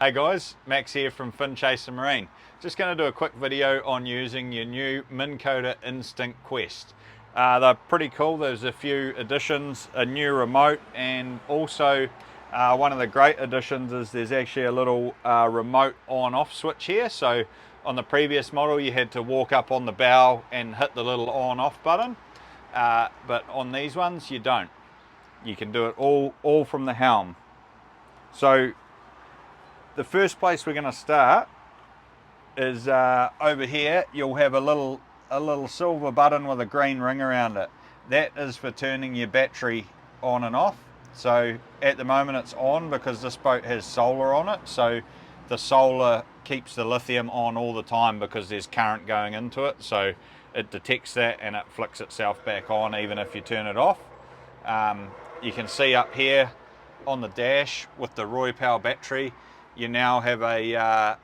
Hey guys, Max here from Fin Chaser Marine. Just going to do a quick video on using your new Minn Kota Instinct Quest. They're pretty cool. There's a few additions, a new remote, and also one of the great additions is there's actually a little remote on-off switch here. So on the previous model you had to walk up on the bow and hit the little on-off button, but on these ones you don't. You can do it all from the helm. So the first place we're going to start is over here. You'll have a little silver button with a green ring around it. That is for turning your battery on and off. So at the moment it's on because this boat has solar on it, so the solar keeps the lithium on all the time because there's current going into it, so it detects that and it flicks itself back on even if you turn it off. You can see up here on the dash with the Roy Power battery, you now have a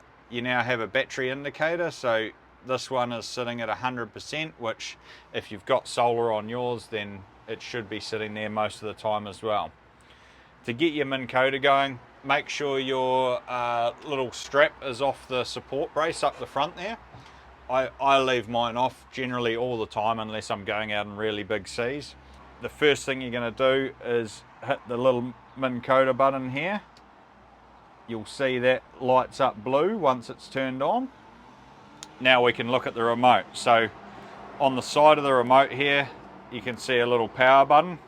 battery indicator. So this one is sitting at 100%, which if you've got solar on yours, then it should be sitting there most of the time as well. To get your Minn Kota going, make sure your little strap is off the support brace up the front there. I leave mine off generally all the time unless I'm going out in really big seas. The first thing you're going to do is hit the little Minn Kota button here. You'll see that lights up blue once it's turned on. Now we can look at the remote. So on the side of the remote here, you can see a little power button,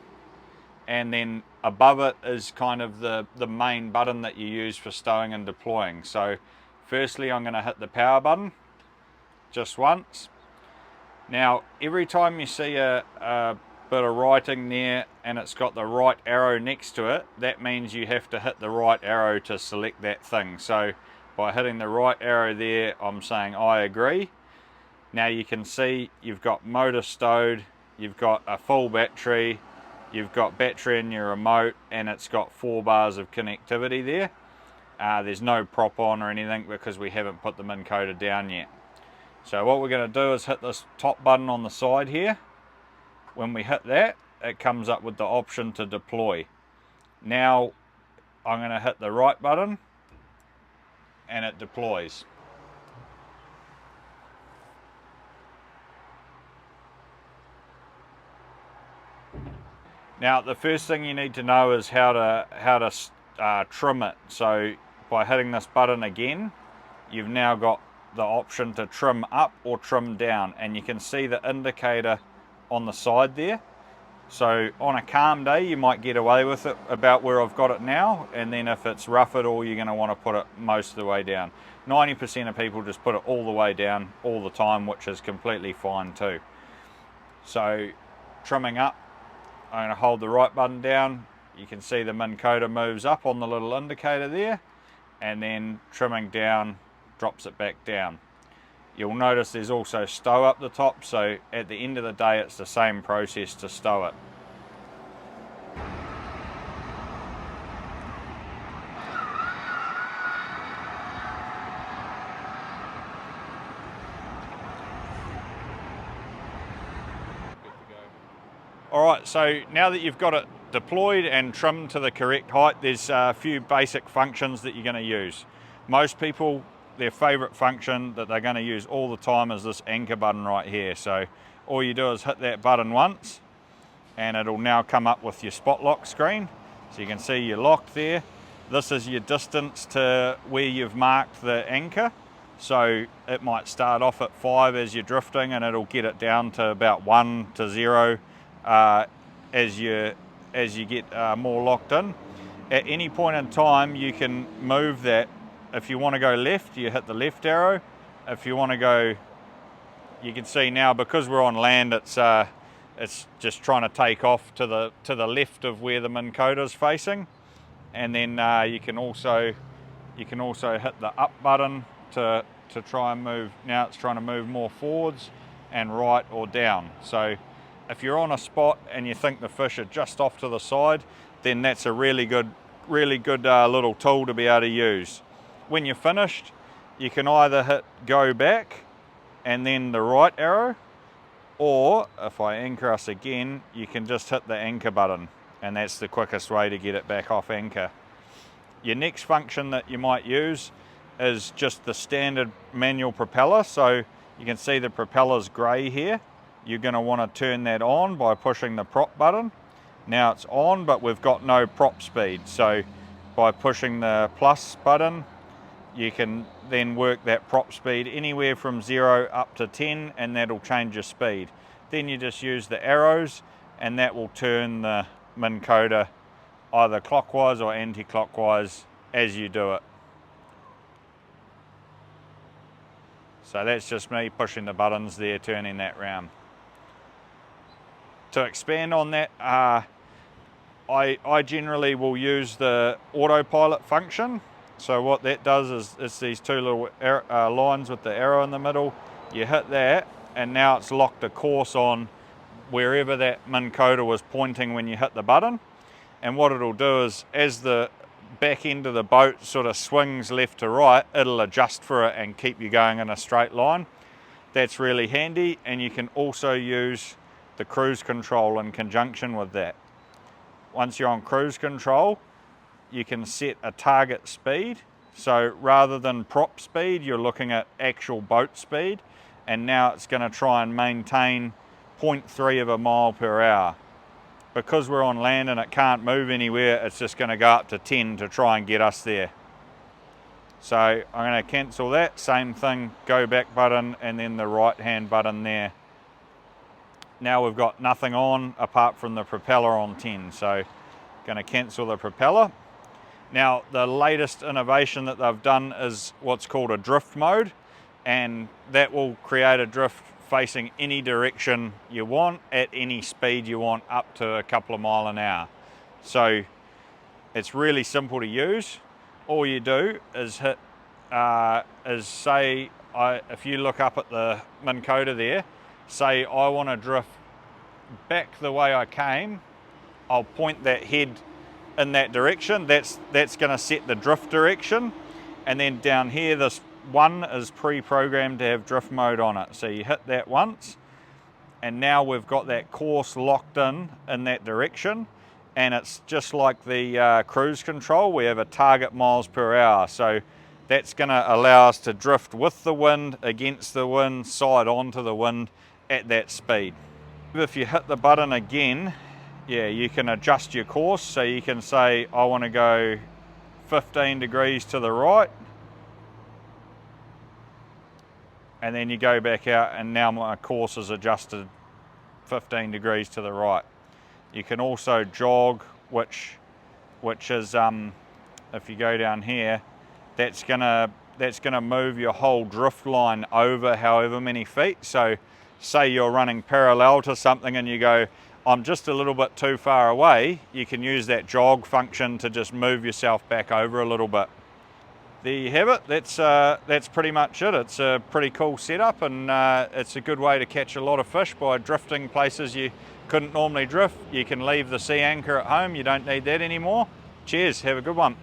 and then above it is kind of the main button that you use for stowing and deploying. So firstly, I'm going to hit the power button just once. Now every time you see a bit of writing there and it's got the right arrow next to it, that means you have to hit the right arrow to select that thing. So by hitting the right arrow there, I'm saying I agree. Now you can see you've got motor stowed, you've got a full battery, you've got battery in your remote, and it's got 4 bars of connectivity there. There's no prop on or anything because we haven't put the Minn Kota down yet. So what we're going to do is hit this top button on the side here. When we hit that, it comes up with the option to deploy. Now I'm going to hit the right button and it deploys. Now the first thing you need to know is how to trim it. So by hitting this button again, you've now got the option to trim up or trim down, and you can see the indicator on the side there. So on a calm day you might get away with it about where I've got it now, and then if it's rough at all you're going to want to put it most of the way down. 90% of people just put it all the way down all the time, which is completely fine too. So trimming up, I'm going to hold the right button down. You can see the Minn Kota moves up on the little indicator there, and then trimming down drops it back down. You'll notice there's also stow up the top, so at the end of the day it's the same process to stow it. Alright, so now that you've got it deployed and trimmed to the correct height, there's a few basic functions that you're going to use. Most people, their favourite function that they're going to use all the time is this anchor button right here. So all you do is hit that button once and it'll now come up with your spot lock screen. So you can see you're locked there. This is your distance to where you've marked the anchor. So it might start off at 5 as you're drifting, and it'll get it down to about 1 to 0 as you get more locked in. At any point in time you can move that. If you want to go left, you hit the left arrow. If you want to go, you can see now because we're on land, it's just trying to take off to the left of where the Minn Kota is facing. And then you can also hit the up button to try and move. Now it's trying to move more forwards and right or down. So if you're on a spot and you think the fish are just off to the side, then that's a really good little tool to be able to use. When you're finished, you can either hit go back and then the right arrow, or if I anchor us again, you can just hit the anchor button, and that's the quickest way to get it back off anchor. Your next function that you might use is just the standard manual propeller. So you can see the propeller's grey here. You're going to want to turn that on by pushing the prop button. Now it's on, but we've got no prop speed. So by pushing the plus button, you can then work that prop speed anywhere from 0 up to 10, and that'll change your speed. Then you just use the arrows, and that will turn the Minn Kota either clockwise or anti-clockwise as you do it. So that's just me pushing the buttons there, turning that round. To expand on that, I generally will use the autopilot function. So what that does is it's these two little lines with the arrow in the middle. You hit that, and now it's locked a course on wherever that Minn Kota was pointing when you hit the button. And what it'll do is, as the back end of the boat sort of swings left to right, it'll adjust for it and keep you going in a straight line. That's really handy, and you can also use the cruise control in conjunction with that. Once you're on cruise control, you can set a target speed. So rather than prop speed, you're looking at actual boat speed, and now it's going to try and maintain 0.3 of a mile per hour. Because we're on land and it can't move anywhere, it's just going to go up to 10 to try and get us there. So I'm going to cancel that, same thing, go back button, and then the right hand button there. Now we've got nothing on apart from the propeller on 10, so going to cancel the propeller. Now the latest innovation that they've done is what's called a drift mode, and that will create a drift facing any direction you want at any speed you want, up to a couple of miles an hour. So it's really simple to use. All you do is hit, if you look up at the Minn Kota there, say I want to drift back the way I came, I'll point that head in that direction. That's going to set the drift direction, and then down here this one is pre-programmed to have drift mode on it. So you hit that once, and now we've got that course locked in that direction, and it's just like the cruise control. We have a target miles per hour, so that's going to allow us to drift with the wind, against the wind, side onto the wind at that speed. If you hit the button again, yeah, you can adjust your course. So you can say I want to go 15 degrees to the right, and then you go back out, and now my course is adjusted 15 degrees to the right. You can also jog, which is if you go down here, that's gonna move your whole drift line over however many feet. So say you're running parallel to something and you go, I'm just a little bit too far away, you can use that jog function to just move yourself back over a little bit. There you have it. That's pretty much it. It's a pretty cool setup, and it's a good way to catch a lot of fish by drifting places you couldn't normally drift. You can leave the sea anchor at home, you don't need that anymore. Cheers, have a good one.